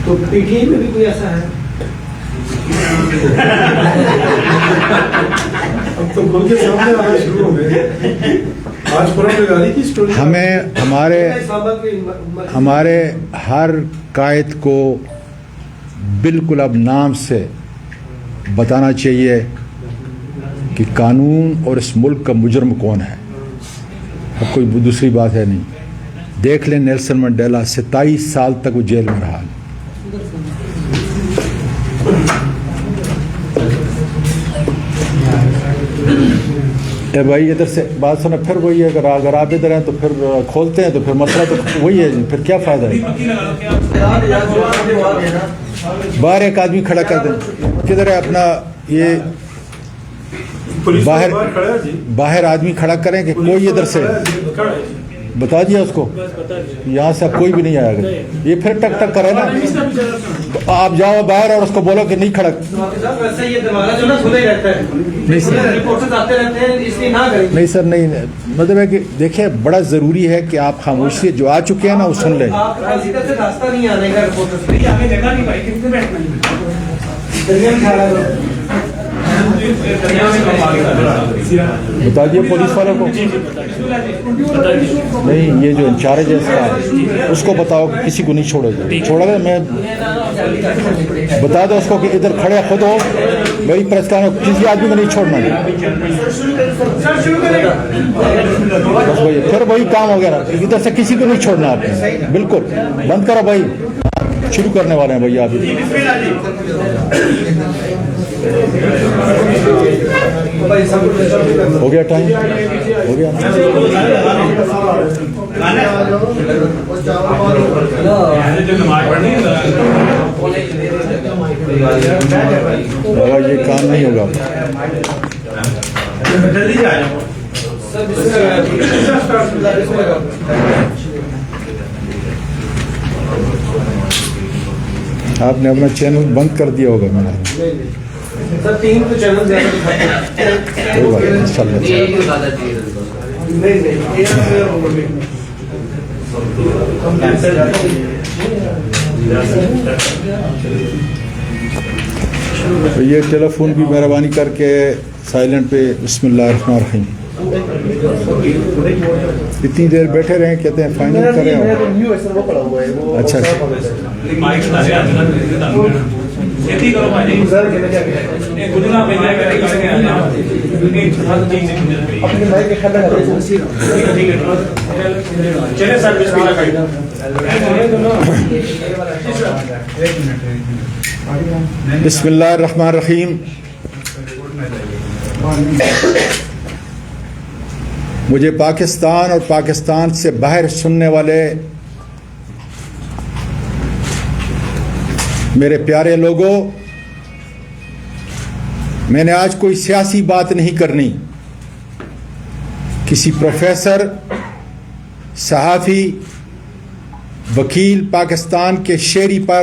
تو P T I میں بھی کوئی ایسا ہے؟ اب تو کھل کے سامنے آنا شروع ہو گئے. آج پرانی کی اسٹوری ہمارے ہر قائد کو بالکل اب نام سے بتانا چاہیے کہ قانون اور اس ملک کا مجرم کون ہے. اب کوئی دوسری بات ہے نہیں. دیکھ لیں نیلسن منڈیلا 27 سال تک وہ جیل میں رہا. اے بھائی ادھر سے بات سنا پھر وہی ہے. اگر آپ ادھر ہیں تو پھر کھولتے ہیں تو پھر مسئلہ تو وہی ہے. پھر کیا فائدہ ہے؟ باہر ایک آدمی کھڑا کر دیں. کدھر ہے اپنا یہ باہر آدمی کھڑا کریں کہ کوئی ادھر سے بتا دیا اس کو یہاں سے کوئی بھی نہیں آیا. اگر یہ پھر ٹک ٹک کرے نا تو آپ جاؤ باہر اور اس کو بولو کہ نہیں کھڑا. نہیں سر نہیں. مطلب ہے کہ دیکھیں بڑا ضروری ہے کہ آپ خاموشی جو آ چکے ہیں نا وہ سن لیں. بتا دیے پولیس والوں کو. نہیں یہ جو انچارج ہے اس کا اس کو بتاؤ کہ کسی کو نہیں چھوڑے گا. میں بتا دو اس کو کہ ادھر کھڑے خود ہو میری پریس کا کسی آدمی کو نہیں چھوڑنا. بس بھائی پھر وہی کام ہو گیا. ادھر سے کسی کو نہیں چھوڑنا. آپ نے بالکل بند کرو بھائی. شروع کرنے والے ہیں بھیا ابھی. ہو گیا ٹائم ہو گیا. یہ کام نہیں ہوگا. آپ نے اپنا چینل بند کر دیا ہوگا. میرا یہ ٹیلی فون بھی مہربانی کر کے سائلنٹ پہ. بسم اللہ الرحمن الرحیم. اتنی دیر بیٹھے رہے کہتے ہیں فائنل کریں. اچھا بسم اللہ الرحمن الرحیم. مجھے پاکستان اور پاکستان سے باہر سننے والے میرے پیارے لوگوں، میں نے آج کوئی سیاسی بات نہیں کرنی. کسی پروفیسر، صحافی، وکیل پاکستان کے شہری پر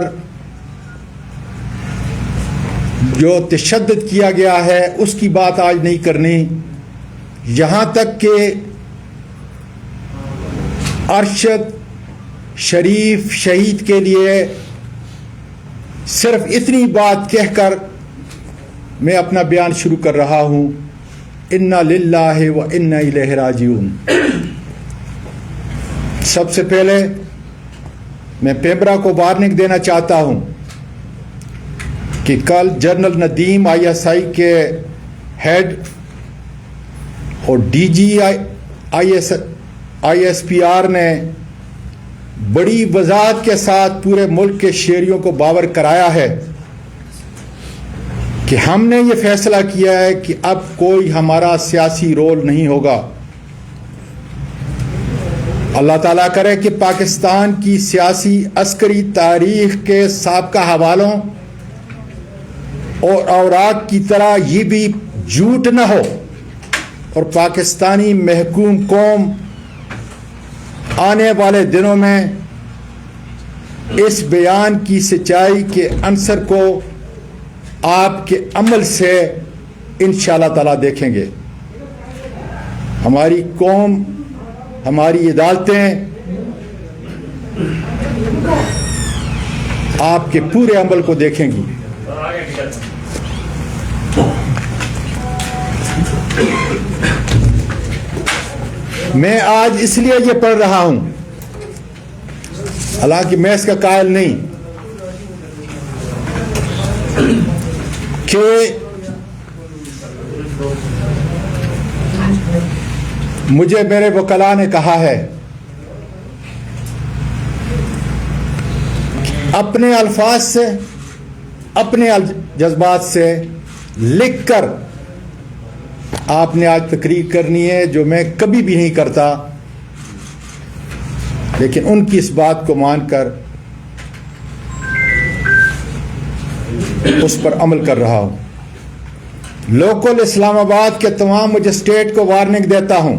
جو تشدد کیا گیا ہے اس کی بات آج نہیں کرنی. یہاں تک کہ ارشد شریف شہید کے لیے صرف اتنی بات کہہ کر میں اپنا بیان شروع کر رہا ہوں. انا للہ و انا الیہ راجعون. سب سے پہلے میں پیمبرا کو وارننگ دینا چاہتا ہوں کہ کل general Nadeem I S I کے ہیڈ اور D G I S P R نے بڑی وضاحت کے ساتھ پورے ملک کے شہریوں کو باور کرایا ہے کہ ہم نے یہ فیصلہ کیا ہے کہ اب کوئی ہمارا سیاسی رول نہیں ہوگا. اللہ تعالیٰ کرے کہ پاکستان کی سیاسی عسکری تاریخ کے سابقہ حوالوں اور اوراق کی طرح یہ بھی جھوٹ نہ ہو اور پاکستانی محکوم قوم آنے والے دنوں میں اس بیان کی سچائی کے عنصر کو آپ کے عمل سے انشاءاللہ تعالیٰ دیکھیں گے. ہماری قوم، ہماری عدالتیں آپ کے پورے عمل کو دیکھیں گی. میں آج اس لیے یہ پڑھ رہا ہوں، حالانکہ میں اس کا قائل نہیں، کہ مجھے میرے وکلاء نے کہا ہے اپنے الفاظ سے، اپنے جذبات سے لکھ کر آپ نے آج تقریر کرنی ہے، جو میں کبھی بھی نہیں کرتا، لیکن ان کی اس بات کو مان کر اس پر عمل کر رہا ہوں. لوکل اسلام آباد کے تمام مجسٹریٹ کو وارننگ دیتا ہوں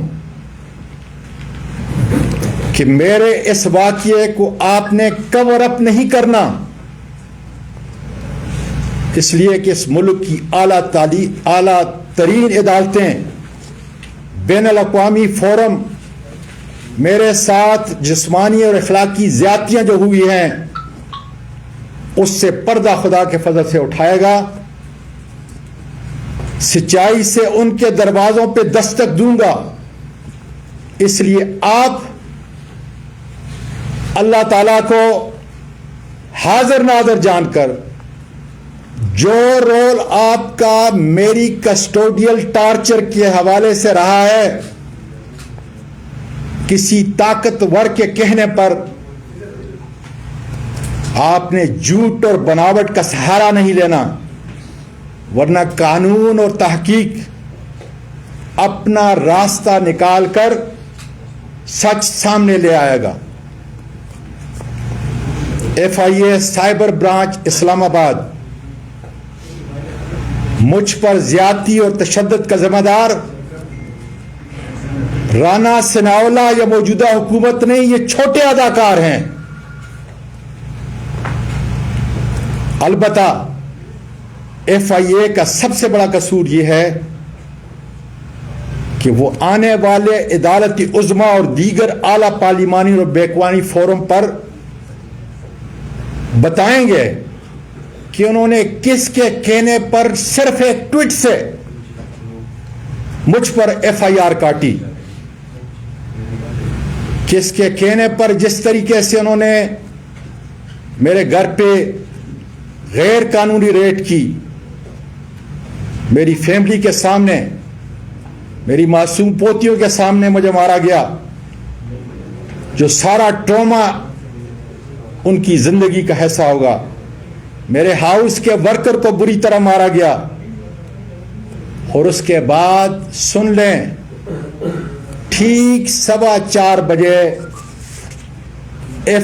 کہ میرے اس واقعے کو آپ نے کور اپ نہیں کرنا، اس لیے کہ اس ملک کی اعلیٰ ترین عدالتیں، بین الاقوامی فورم میرے ساتھ جسمانی اور اخلاقی زیادتیاں جو ہوئی ہیں اس سے پردہ خدا کے فضل سے اٹھائے گا. سچائی سے ان کے دروازوں پہ دستک دوں گا. اس لیے آپ اللہ تعالیٰ کو حاضر ناظر جان کر جو رول آپ کا میری کسٹوڈیل ٹارچر کے حوالے سے رہا ہے، کسی طاقتور کے کہنے پر آپ نے جھوٹ اور بناوٹ کا سہارا نہیں لینا، ورنہ قانون اور تحقیق اپنا راستہ نکال کر سچ سامنے لے آئے گا. FIA سائبر برانچ اسلام آباد مجھ پر زیادتی اور تشدد کا ذمہ دار رانا ثناءاللہ یا موجودہ حکومت نہیں، یہ چھوٹے اداکار ہیں. البتہ FIA کا سب سے بڑا قصور یہ ہے کہ وہ آنے والے عدالتی عظمیٰ اور دیگر اعلیٰ پارلیمانی اور بیکوانی فورم پر بتائیں گے کہ انہوں نے کس کے کہنے پر صرف ایک ٹویٹ سے مجھ پر FIR کاٹی، کس کے کہنے پر جس طریقے سے انہوں نے میرے گھر پہ غیر قانونی ریڈ کی، میری فیملی کے سامنے، میری معصوم پوتیوں کے سامنے مجھے مارا گیا، جو سارا ٹراما ان کی زندگی کا حصہ ہوگا. میرے ہاؤس کے ورکر کو بری طرح مارا گیا، اور اس کے بعد سن لیں ٹھیک 4:15 بجے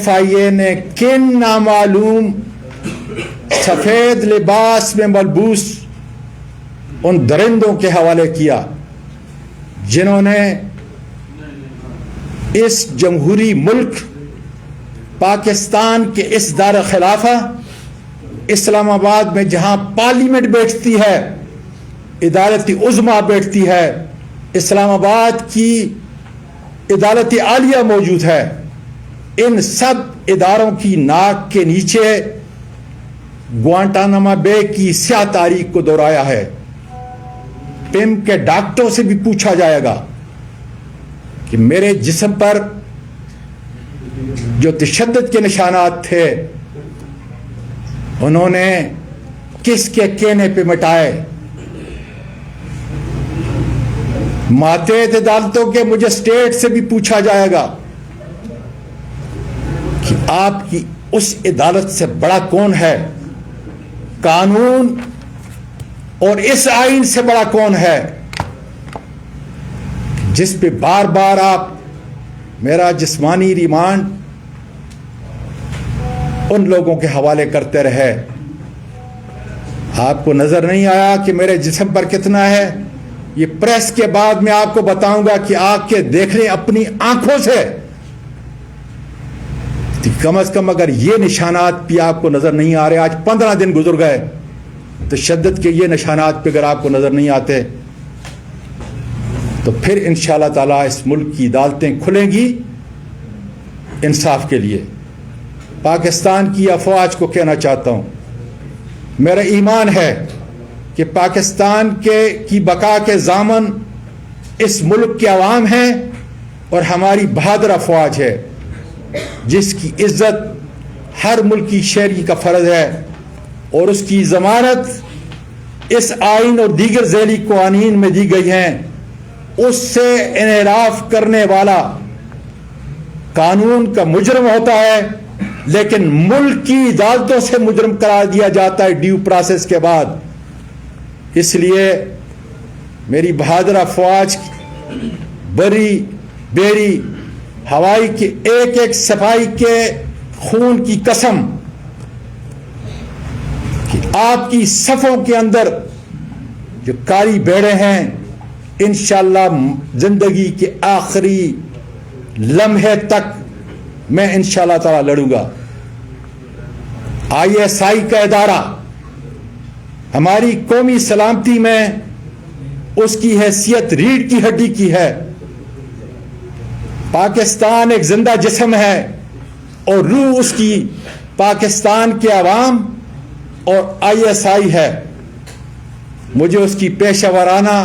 FIA نے کن نامعلوم سفید لباس میں ملبوس ان درندوں کے حوالے کیا جنہوں نے اس جمہوری ملک پاکستان کے اس دار خلافہ اسلام آباد میں، جہاں پارلیمنٹ بیٹھتی ہے، عدالتی عظمیٰ بیٹھتی ہے، اسلام آباد کی عدالت عالیہ موجود ہے، ان سب اداروں کی ناک کے نیچے گوانٹاناما بے کی سیاہ تاریخ کو دہرایا ہے. پم کے ڈاکٹروں سے بھی پوچھا جائے گا کہ میرے جسم پر جو تشدد کے نشانات تھے انہوں نے کس کے کہنے پہ مٹائے. ماتحت عدالتوں کے مجسٹریٹ سے بھی پوچھا جائے گا کہ آپ کی اس عدالت سے بڑا کون ہے، قانون اور اس آئین سے بڑا کون ہے، جس پہ بار بار آپ میرا جسمانی ریمانڈ ان لوگوں کے حوالے کرتے رہے. آپ کو نظر نہیں آیا کہ میرے جسم پر کتنا ہے؟ یہ پریس کے بعد میں آپ کو بتاؤں گا کہ آگ کے دیکھ لیں اپنی آنکھوں سے. کم از کم اگر یہ نشانات بھی آپ کو نظر نہیں آ رہے، آج 15 دن گزر گئے، تشدد کے یہ نشانات پہ اگر آپ کو نظر نہیں آتے تو پھر انشاءاللہ تعالیٰ اس ملک کی عدالتیں کھلیں گی انصاف کے لیے. پاکستان کی افواج کو کہنا چاہتا ہوں، میرا ایمان ہے کہ پاکستان کی بقا کے ضامن اس ملک کے عوام ہیں اور ہماری بہادر افواج ہے، جس کی عزت ہر ملکی شہری کا فرض ہے، اور اس کی ضمانت اس آئین اور دیگر ذیلی قوانین میں دی گئی ہیں۔ اس سے انحراف کرنے والا قانون کا مجرم ہوتا ہے، لیکن ملک کی عدالتوں سے مجرم قرار دیا جاتا ہے ڈیو پروسیس کے بعد۔ اس لیے میری بہادر افواج بری بیری ہوائی کے ایک ایک سپاہی کے خون کی قسم کہ آپ کی صفوں کے اندر جو کالی بیڑے ہیں، انشاءاللہ زندگی کے آخری لمحے تک میں انشاءاللہ تعالی لڑوں گا۔ ISI کا ادارہ ہماری قومی سلامتی میں اس کی حیثیت ریڑھ کی ہڈی کی ہے۔ پاکستان ایک زندہ جسم ہے اور روح اس کی پاکستان کے عوام اور ISI ہے۔ مجھے اس کی پیشہ ورانہ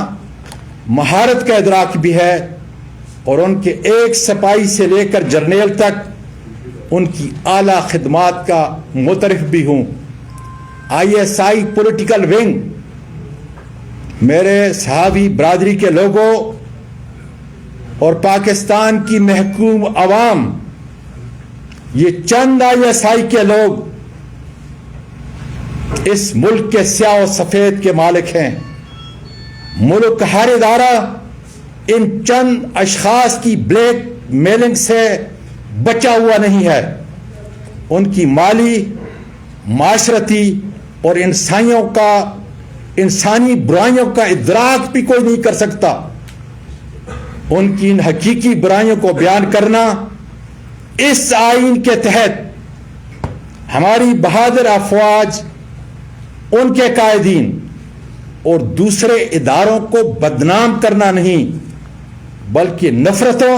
مہارت کا ادراک بھی ہے اور ان کے ایک سپاہی سے لے کر جرنیل تک ان کی اعلیٰ خدمات کا معترف بھی ہوں۔ ISI پولیٹیکل ونگ میرے صحابی برادری کے لوگوں اور پاکستان کی محکوم عوام، یہ چند ISI کے لوگ اس ملک کے سیاہ و سفید کے مالک ہیں۔ ملک کا ہر ادارہ ان چند اشخاص کی بلیک میلنگ سے بچا ہوا نہیں ہے۔ ان کی مالی، معاشرتی اور انسانی برائیوں کا ادراک بھی کوئی نہیں کر سکتا۔ ان کی ان حقیقی برائیوں کو بیان کرنا اس آئین کے تحت ہماری بہادر افواج، ان کے قائدین اور دوسرے اداروں کو بدنام کرنا نہیں، بلکہ نفرتوں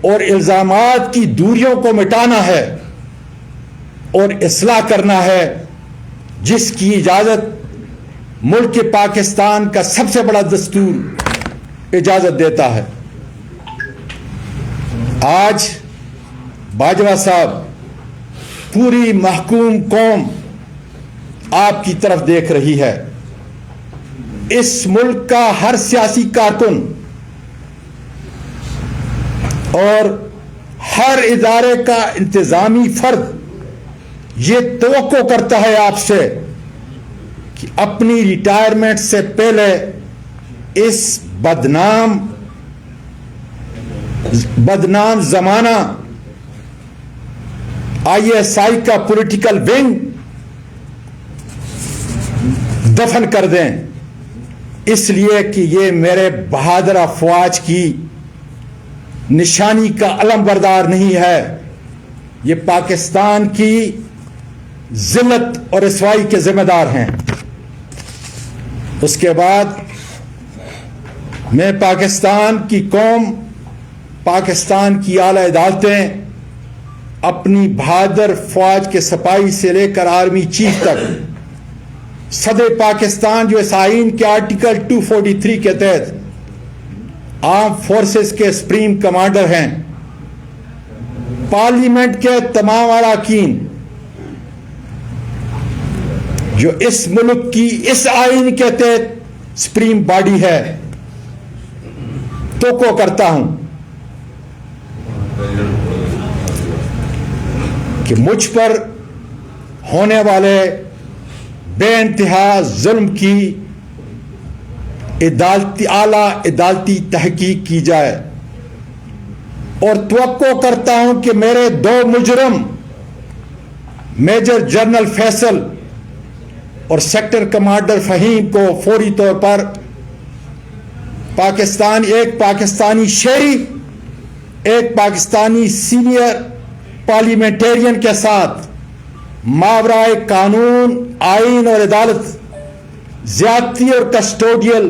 اور الزامات کی دوریوں کو مٹانا ہے اور اصلاح کرنا ہے، جس کی اجازت ملک پاکستان کا سب سے بڑا دستور اجازت دیتا ہے۔ آج باجوہ صاحب، پوری محکوم قوم آپ کی طرف دیکھ رہی ہے۔ اس ملک کا ہر سیاسی کارکن اور ہر ادارے کا انتظامی فرد یہ توقع کرتا ہے آپ سے کہ اپنی ریٹائرمنٹ سے پہلے اس بدنام زمانہ ISI کا پولیٹیکل ونگ دفن کر دیں، اس لیے کہ یہ میرے بہادر افواج کی نشانی کا علم بردار نہیں ہے، یہ پاکستان کی ذلت اور رسوائی کے ذمہ دار ہیں۔ اس کے بعد میں پاکستان کی قوم، پاکستان کی اعلیٰ عدالتیں اپنی بہادر فوج کے سپاہی سے لے کر آرمی چیف تک، صدر پاکستان جو اس آئین کے آرٹیکل 243 کے تحت آرم فورسز کے سپریم کمانڈر ہیں، پارلیمنٹ کے تمام اراکین جو اس ملک کی اس آئین کے تحت سپریم باڈی ہے، توقع کرتا ہوں کہ مجھ پر ہونے والے بے انتہا ظلم کی اعلیٰ عدالتی تحقیق کی جائے، اور توقع کرتا ہوں کہ میرے 2 مجرم میجر جنرل فیصل اور سیکٹر کمانڈر فہیم کو فوری طور پر ایک پاکستانی شہری، ایک پاکستانی سینئر پارلیمنٹرین کے ساتھ ماورائے قانون، آئین اور عدالت زیادتی اور کسٹوڈیل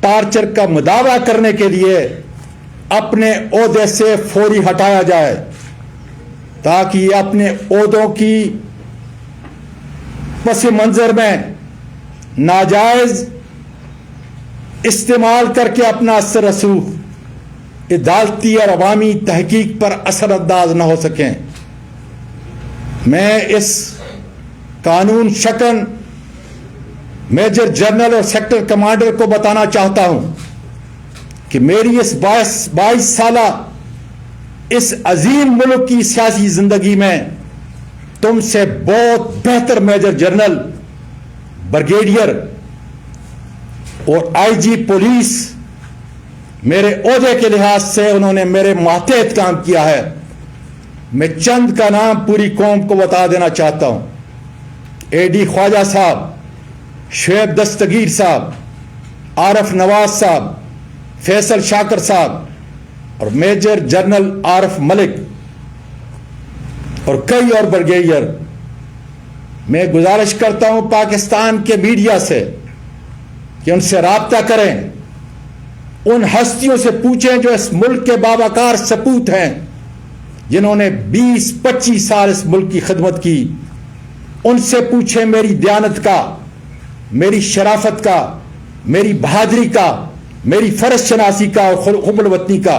ٹارچر کا مداوع کرنے کے لیے اپنے عہدے سے فوری ہٹایا جائے، تاکہ یہ اپنے عہدوں کی پس منظر میں ناجائز استعمال کر کے اپنا اثر رسوخ عدالتی اور عوامی تحقیق پر اثر انداز نہ ہو سکیں. میں اس قانون شکن میجر جنرل اور سیکٹر کمانڈر کو بتانا چاہتا ہوں کہ میری اس 22 سالہ اس عظیم ملک کی سیاسی زندگی میں تم سے بہت بہتر میجر جنرل، بریگیڈیئر اور آئی جی پولیس میرے عہدے کے لحاظ سے انہوں نے میرے ماتحت کام کیا ہے. میں چند کا نام پوری قوم کو بتا دینا چاہتا ہوں. اے ڈی خواجہ صاحب، شعیب دستگیر صاحب، عارف نواز صاحب، فیصل شاکر صاحب اور میجر جنرل عارف ملک اور کئی اور بریگیڈیئر. میں گزارش کرتا ہوں پاکستان کے میڈیا سے کہ ان سے رابطہ کریں، ان ہستیوں سے پوچھیں جو اس ملک کے باوقار سپوت ہیں، جنہوں نے 20-25 سال اس ملک کی خدمت کی. ان سے پوچھیں میری دیانت کا، میری شرافت کا، میری بہادری کا، میری فرض شناسی کا اور حب الوطنی کا.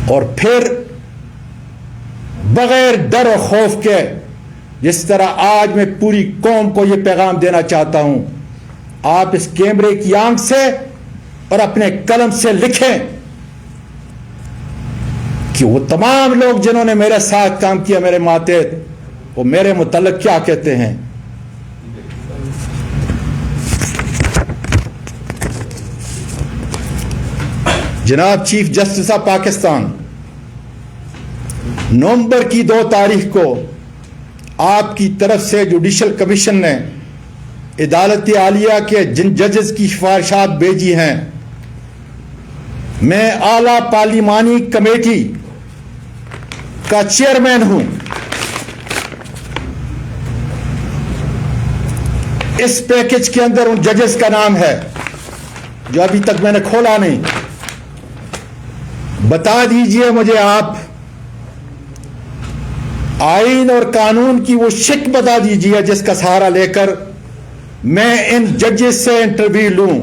اور پھر بغیر ڈر و خوف کے، جس طرح آج میں پوری قوم کو یہ پیغام دینا چاہتا ہوں، آپ اس کیمرے کی آنکھ سے اور اپنے قلم سے لکھیں کہ وہ تمام لوگ جنہوں نے میرے ساتھ کام کیا، میرے ماتحت، وہ میرے متعلق کیا کہتے ہیں. جناب چیف جسٹس آف پاکستان، نومبر کی 2 تاریخ کو آپ کی طرف سے جوڈیشل کمیشن نے عدالت عالیہ کے جن ججز کی سفارشات بھیجی ہیں، میں اعلیٰ پارلیمانی کمیٹی کا چیئرمین ہوں. اس پیکج کے اندر ان ججز کا نام ہے جو ابھی تک میں نے کھولا نہیں. بتا دیجئے مجھے آپ آئین اور قانون کی وہ شک بتا دیجئے جس کا سہارا لے کر میں ان ججز سے انٹرویو لوں.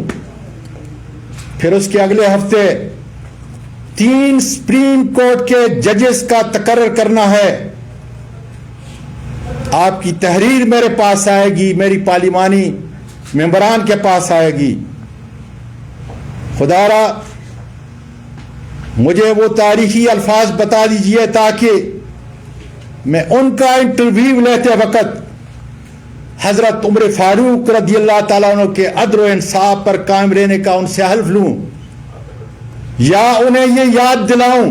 پھر اس کے اگلے ہفتے 3 سپریم کورٹ کے ججز کا تقرر کرنا ہے. آپ کی تحریر میرے پاس آئے گی، میری پارلیمانی ممبران کے پاس آئے گی. خدا را مجھے وہ تاریخی الفاظ بتا دیجئے تاکہ میں ان کا انٹرویو لیتے وقت حضرت عمر فاروق رضی اللہ تعالیٰ عنہ کے عدل و انصاف پر قائم رہنے کا ان سے حلف لوں، یا انہیں یہ یاد دلاؤں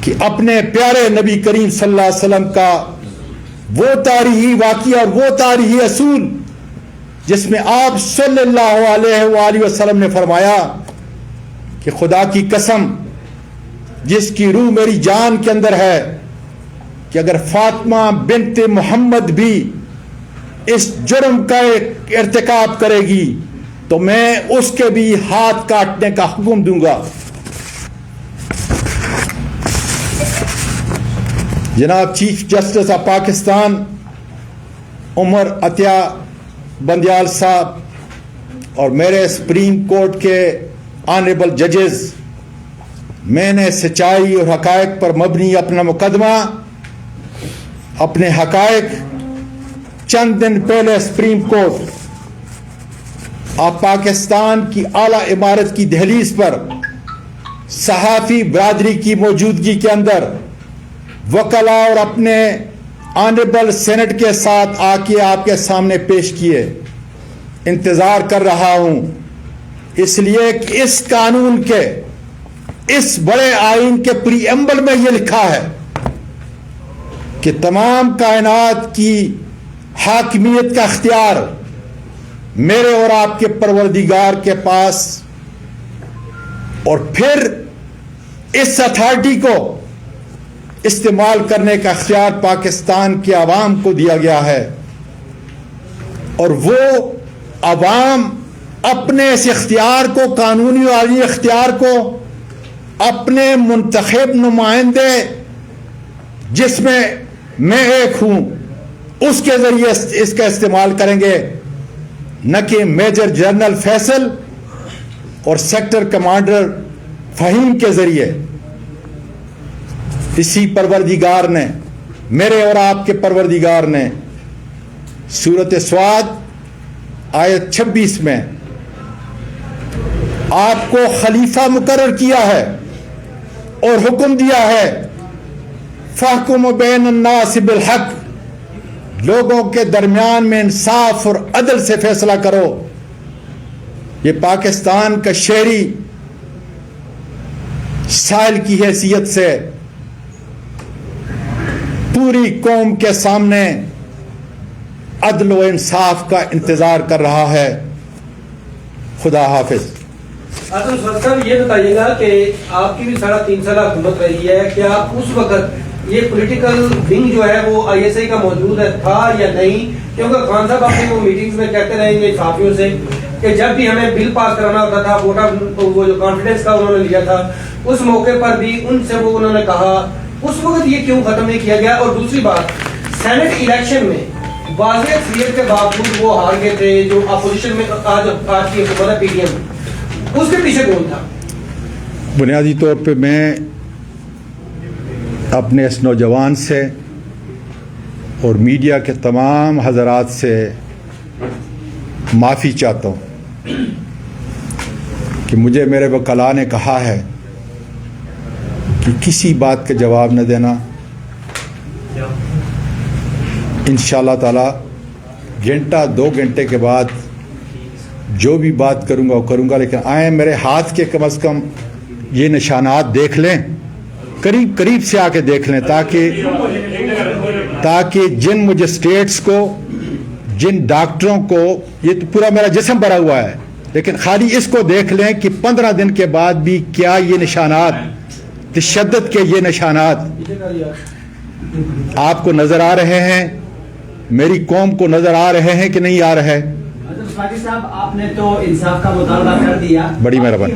کہ اپنے پیارے نبی کریم صلی اللہ علیہ وسلم کا وہ تاریخی واقعہ اور وہ تاریخی اصول جس میں آپ صلی اللہ علیہ وآلہ وسلم نے فرمایا کہ خدا کی قسم جس کی روح میری جان کے اندر ہے کہ اگر فاطمہ بنت محمد بھی اس جرم کا ارتکاب کرے گی تو میں اس کے بھی ہاتھ کاٹنے کا حکم دوں گا. جناب چیف جسٹس آف پاکستان عمر عطیہ بندیال صاحب اور میرے سپریم کورٹ کے آنریبل ججز، میں نے سچائی اور حقائق پر مبنی اپنا مقدمہ، اپنے حقائق چند دن پہلے سپریم کورٹ آف پاکستان کی اعلیٰ عمارت کی دہلیز پر صحافی برادری کی موجودگی کے اندر وکلاء اور اپنے آنریبل سینٹ کے ساتھ آ کے آپ کے سامنے پیش کیے. انتظار کر رہا ہوں اس لیے کہ اس قانون کے اس بڑے آئین کے پری ایمبل میں یہ لکھا ہے کہ تمام کائنات کی حاکمیت کا اختیار میرے اور آپ کے پروردگار کے پاس، اور پھر اس اتھارٹی کو استعمال کرنے کا اختیار پاکستان کے عوام کو دیا گیا ہے، اور وہ عوام اپنے اس اختیار کو، قانونی اور عالمی اختیار کو اپنے منتخب نمائندے جس میں میں ایک ہوں اس کے ذریعے اس کا استعمال کریں گے، نہ کہ میجر جنرل فیصل اور سیکٹر کمانڈر فہیم کے ذریعے۔ اسی پروردگار نے، میرے اور آپ کے پروردگار نے سورۃ صاد آیت 26 میں آپ کو خلیفہ مقرر کیا ہے اور حکم دیا ہے فاحکم بین الناس بالحق، لوگوں کے درمیان میں انصاف اور عدل سے فیصلہ کرو۔ یہ پاکستان کا شہری سائل کی حیثیت سے پوری قوم کے سامنے عدل و انصاف کا انتظار کر رہا ہے۔ خدا حافظ۔ صاحب یہ بتائیے گا کہ آپ کی بھی 3.5 سالہ حکومت رہی ہے، کیا اس وقت یہ پولیٹیکل ونگ جو ہے وہ آئی ایس آئی کا موجود تھا یا نہیں؟ کیونکہ خان صاحب اپنی وہ میٹنگز میں کہتے رہیں گے صحافیوں سے کہ جب بھی ہمیں بل پاس کرانا ہوتا تھا، وہ جو کانفیڈنس کا انہوں نے لیا تھا، اس موقع پر بھی ان سے وہ انہوں نے کہا، اس وقت یہ کیوں ختم نہیں کیا گیا؟ اور دوسری بات، سینٹ الیکشن میں واضح اکثریت کے باوجود وہ ہار گئے تھے، جو اپوزیشن میں آج کی حکومت ہے پی ڈی ایم، اس کے پیچھے کون تھا؟ بنیادی طور پہ میں اپنے اس نوجوان سے اور میڈیا کے تمام حضرات سے معافی چاہتا ہوں کہ مجھے میرے وکلاء نے کہا ہے کہ کسی بات کا جواب نہ دینا۔ انشاءاللہ تعالی گھنٹہ 2 گھنٹے کے بعد جو بھی بات کروں گا وہ کروں گا، لیکن آئیں میرے ہاتھ کے کم از کم یہ نشانات دیکھ لیں، قریب سے آ کے دیکھ لیں، تاکہ جن مجسٹریٹس کو، جن ڈاکٹروں کو، یہ تو پورا میرا جسم بھرا ہوا ہے، لیکن خالی اس کو دیکھ لیں کہ 15 دن کے بعد بھی کیا یہ نشانات، تشدد کے یہ نشانات آپ کو نظر آ رہے ہیں، میری قوم کو نظر آ رہے ہیں کہ نہیں آ رہے؟ فاقی صاحب آپ نے تو انصاف کا مطالبہ کر دیا، بڑی مہربانی۔